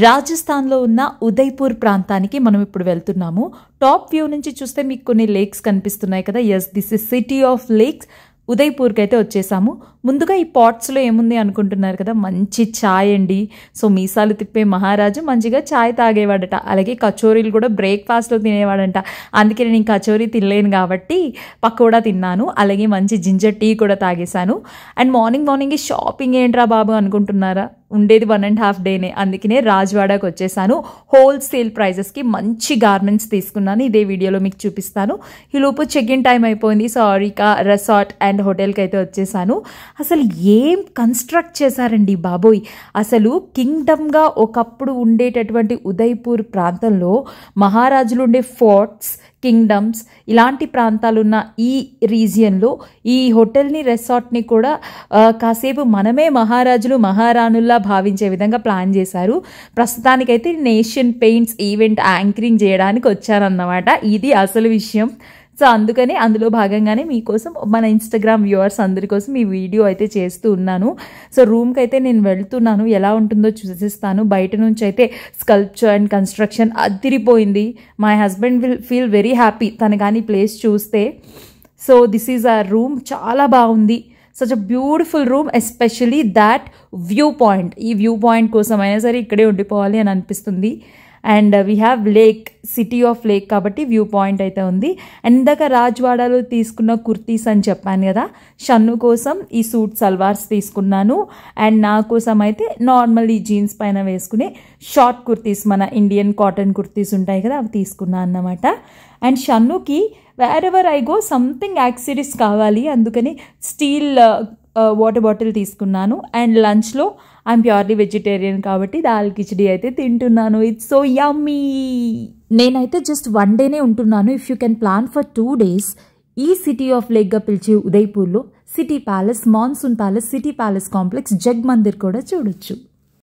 రాజస్థాన్లో ఉన్న ఉదయ్పూర్ ప్రాంతానికి మనం ఇప్పుడు వెళ్తున్నాము. టాప్ వ్యూ నుంచి చూస్తే మీకు కొన్ని లేక్స్ కనిపిస్తున్నాయి కదా. Yes, this is city of lakes. ఉదయ్పూర్కి అయితే వచ్చేసాము. ముందుగా ఈ పాట్స్లో ఏముంది అనుకుంటున్నారు కదా, మంచి ఛాయ్ అండి. సో మీసాలు తిప్పే మహారాజు మంచిగా ఛాయ్ తాగేవాడట. అలాగే కచోరీలు కూడా బ్రేక్ఫాస్ట్లో తినేవాడంట. అందుకే నేను కచోరీ తినలేను కాబట్టి పకోడా తిన్నాను. అలాగే మంచి జింజర్ టీ కూడా తాగేశాను. అండ్ మార్నింగ్ షాపింగ్ ఏంట్రా బాబు అనుకుంటున్నారా, ఉండేది 1.5 డేనే. అందుకనే రాజ్వాడాకి వచ్చేసాను. హోల్సేల్ ప్రైజెస్కి మంచి గార్మెంట్స్ తీసుకున్నాను. ఇదే వీడియోలో మీకు చూపిస్తాను. ఈలోపు చెక్ ఇన్ టైం అయిపోయింది. సో ఆరికా రెసార్ట్ అండ్ హోటల్కి అయితే వచ్చేసాను. అసలు ఏం కన్స్ట్రక్ట్ చేశారండి బాబోయ్. అసలు కింగ్డమ్గా ఒకప్పుడు ఉండేటటువంటి ఉదయ్పూర్ ప్రాంతంలో మహారాజులు ఉండే ఫోర్ట్స్, కింగ్డమ్స్, ఇలాంటి ప్రాంతాలున్న ఈ రీజియన్లో ఈ హోటల్ని, రెసార్ట్ని కూడా కాసేపు మనమే మహారాజులు మహారాణుల్లా భావించే విధంగా ప్లాన్ చేశారు. ప్రస్తుతానికైతే నేషన్ పెయింట్స్ ఈవెంట్ యాంకరింగ్ చేయడానికి వచ్చానన్నమాట. ఇది అసలు విషయం. సో అందుకని అందులో భాగంగానే మీకోసం, మన ఇన్స్టాగ్రామ్ వ్యూవర్స్ అందరి కోసం ఈ వీడియో అయితే చేస్తూ ఉన్నాను. సో రూమ్కి అయితే నేను వెళ్తున్నాను. ఎలా ఉంటుందో చూసిస్తాను. బయట నుంచి అయితే స్కల్ప్చర్ అండ్ కన్స్ట్రక్షన్ అదిరిపోయింది. My husband will feel very happy తను కానీ ప్లేస్ చూస్తే. సో దిస్ ఈజ్ ఆ రూమ్. చాలా బాగుంది. Such a beautiful room, especially that view point. ఈ వ్యూ పాయింట్ కోసం అయినా సరే ఇక్కడే ఉండిపోవాలి అని అనిపిస్తుంది. And we have lake, city of lake కాబట్టి వ్యూ పాయింట్ అయితే ఉంది. అండ్ ఇందాక రాజ్వాడాలో తీసుకున్న కుర్తీస్ అని చెప్పాను కదా, షన్ను కోసం ఈ సూట్ సల్వార్స్ తీసుకున్నాను. అండ్ నా కోసం అయితే నార్మల్ ఈ జీన్స్ పైన వేసుకునే షార్ట్ కుర్తీస్, మన ఇండియన్ కాటన్ కుర్తీస్ ఉంటాయి కదా, అవి తీసుకున్నాను అన్నమాట. అండ్ షన్నుకి wherever I go something accessories కావాలి, అందుకని స్టీల్ వాటర్ బాటిల్ తీసుకున్నాను. అండ్ లంచ్లో ఐఎమ్ ప్యూర్లీ వెజిటేరియన్ కాబట్టి దాల్ కిచడీ అయితే తింటున్నాను. It's so yummy. నేనైతే జస్ట్ 1 డేనే ఉంటున్నాను. If you can plan for 2 days ఈ సిటీ ఆఫ్ లేక్గా పిలిచే ఉదయ్పూర్లో city palace, monsoon palace, city palace complex, Jag Mandir కూడా చూడొచ్చు.